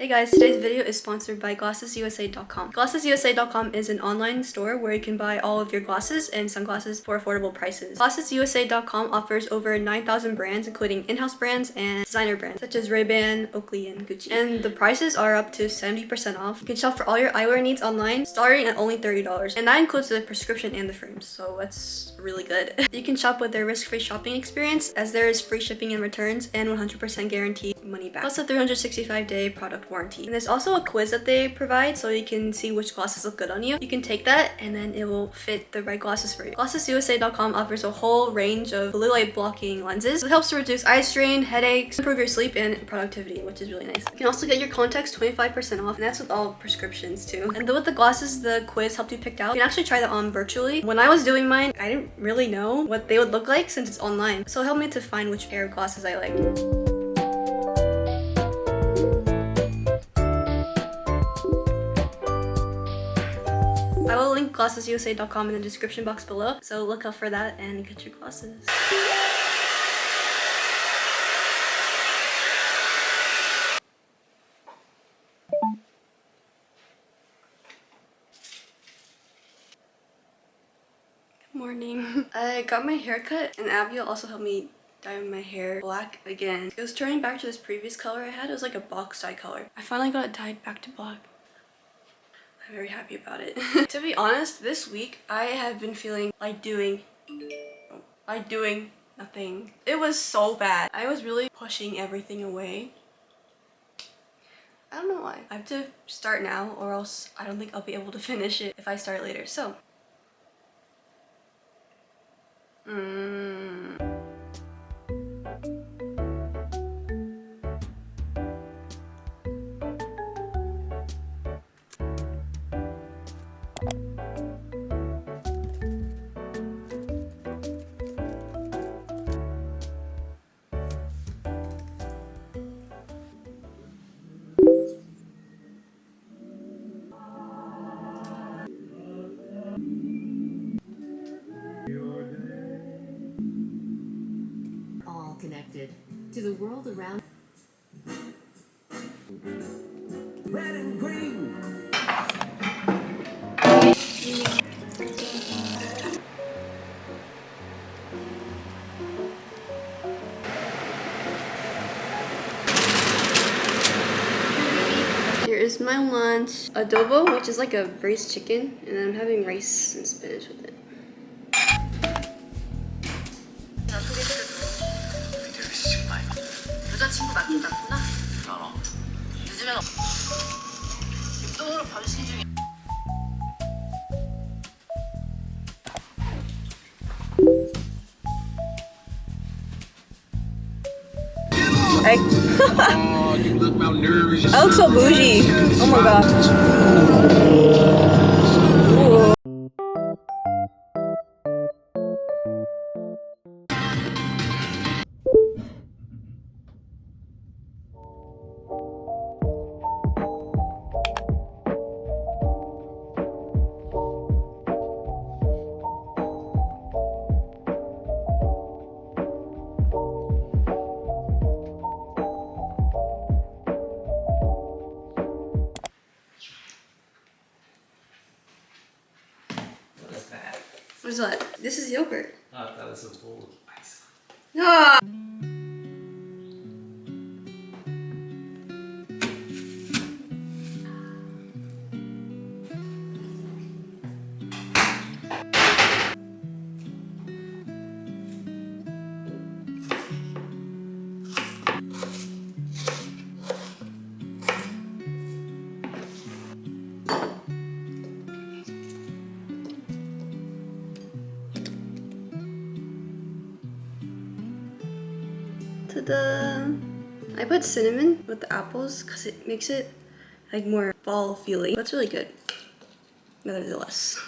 Hey guys, today's video is sponsored by GlassesUSA.com. GlassesUSA.com is an online store where you can buy all of your glasses and sunglasses for affordable prices. GlassesUSA.com offers over 9,000 brands, including in-house brands and designer brands such as Ray-Ban, Oakley, and Gucci. And the prices are up to 70% off. You can shop for all your eyewear needs online, starting at only $30. And that includes the prescription and the frames, so that's really good. You can shop with their risk-free shopping experience, as there is free shipping and returns and 100% guaranteed money back, plus a 365-day product warranty. And there's also a quiz that they provide so you can see which glasses look good on you. You can take that and then it will fit the right glasses for you. GlassesUSA.com offers a whole range of blue light blocking lenses. It helps to reduce eye strain, headaches, improve your sleep and productivity, which is really nice. You can also get your contacts 25% off, and that's with all prescriptions too. And with the glasses the quiz helped you pick out, you can actually try that on virtually. When I was doing mine, I didn't really know what they would look like since it's online, so it helped me to find which pair of glasses I liked. I will link GlassesUSA.com in the description box below, so look out for that and get your glasses. Good morning. I got my hair cut, and Abby also helped me dye my hair black again. It was turning back to this previous color I had. It was like a box dye color. I finally got it dyed back to black. I'm very happy about it. To be honest, this week I have been feeling like doing nothing. It was so bad. I was really pushing everything away. I don't know why. I have to start now or else I don't think I'll be able to finish it if I start later. So all connected to the world around. Red and green. here is my lunch. Adobo, which is like a braised chicken, and then I'm having rice and spinach with it. 여자친구 맞구나. 알아. 요즘엔 육동으로 변신 중이야. You look malnourished. I look so bougie. Oh my god. Ooh. What is that? This is yogurt. Oh, that was a bowl of ice. Ah! Ta-da! I put cinnamon with the apples because it makes it like more fall feeling. That's really good, nevertheless.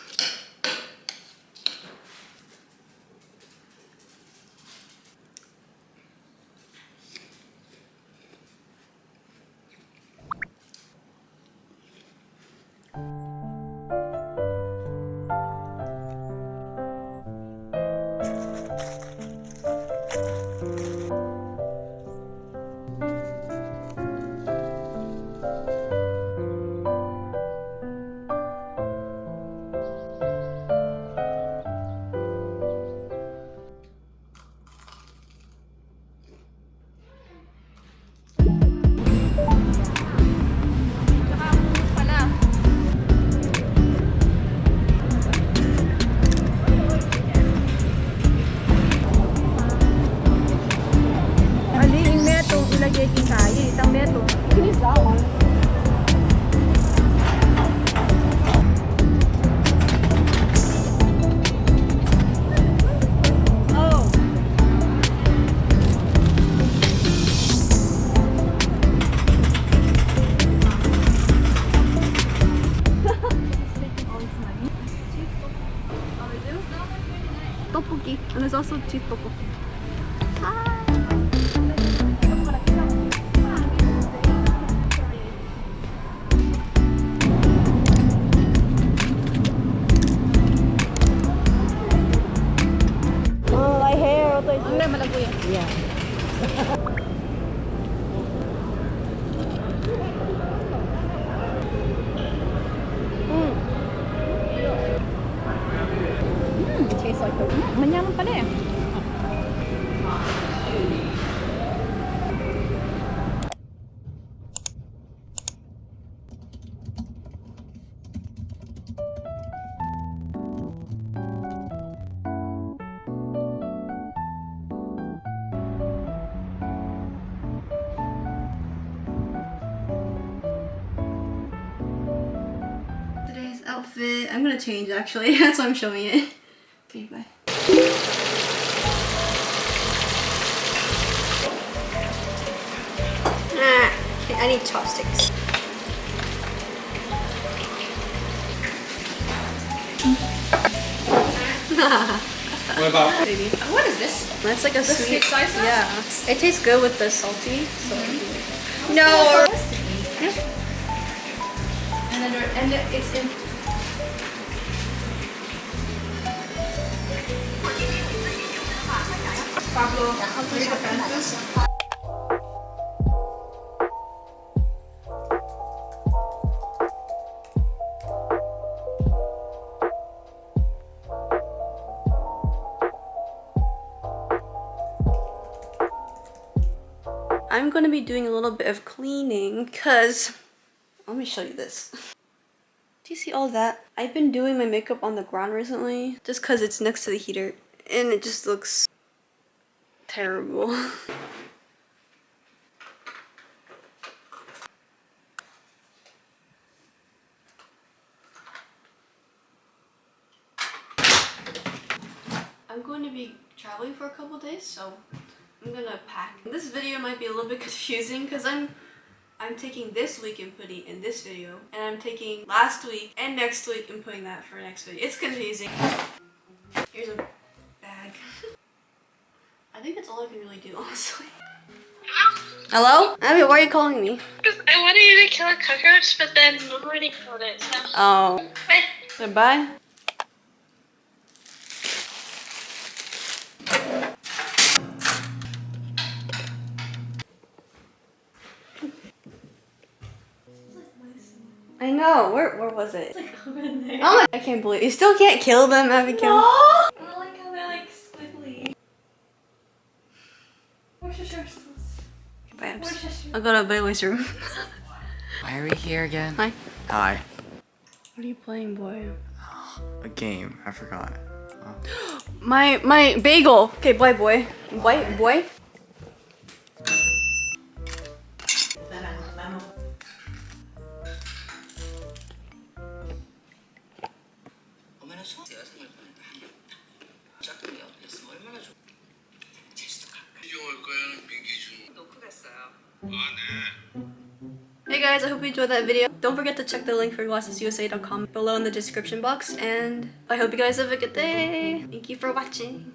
Oh, they do? Tteokbokki. And there's also cheese tteokbokki. Oh, my hair. What do I do? Malabo yan. Yeah. It tastes like the manyaman pala eh. Today's outfit, I'm gonna change actually. That's why I'm showing it. Okay, bye. Okay, I need chopsticks. What about? Baby. What is this? That's like a This sweet. soy sauce? Yeah. It tastes good with the salty. So. No. Yeah. And it's in. Pablo, read the fences. I'm gonna be doing a little bit of cleaning because let me show you this. Do you see all that? I've been doing my makeup on the ground recently just because it's next to the heater and it just looks terrible. I'm going to be traveling for a couple days, so I'm gonna pack. This video might be a little bit confusing because I'm taking this week and putting in this video, and I'm taking last week and next week and putting that for next video. It's confusing. Here's a bag. I think that's all I can really do, honestly. Hello? Abby, why are you calling me? Because I wanted you to kill a cockroach, but then Mom already killed it, so. Oh. Bye. Goodbye. I know. Where was it? It's like over there. Oh my! I can't believe you still can't kill them, Abigail. No! I don't like how they're like squiggly. Where's your shorts? Bye, Abs. Where's your shorts? I'll go to Bailey's room. Why are we here again? Hi. Hi. What are you playing, boy? A game. I forgot. Oh. My bagel. Okay, boy. Boy. Hey guys, I hope you enjoyed that video. Don't forget to check the link for GlassesUSA.com below in the description box, and I hope you guys have a good day. Thank you for watching.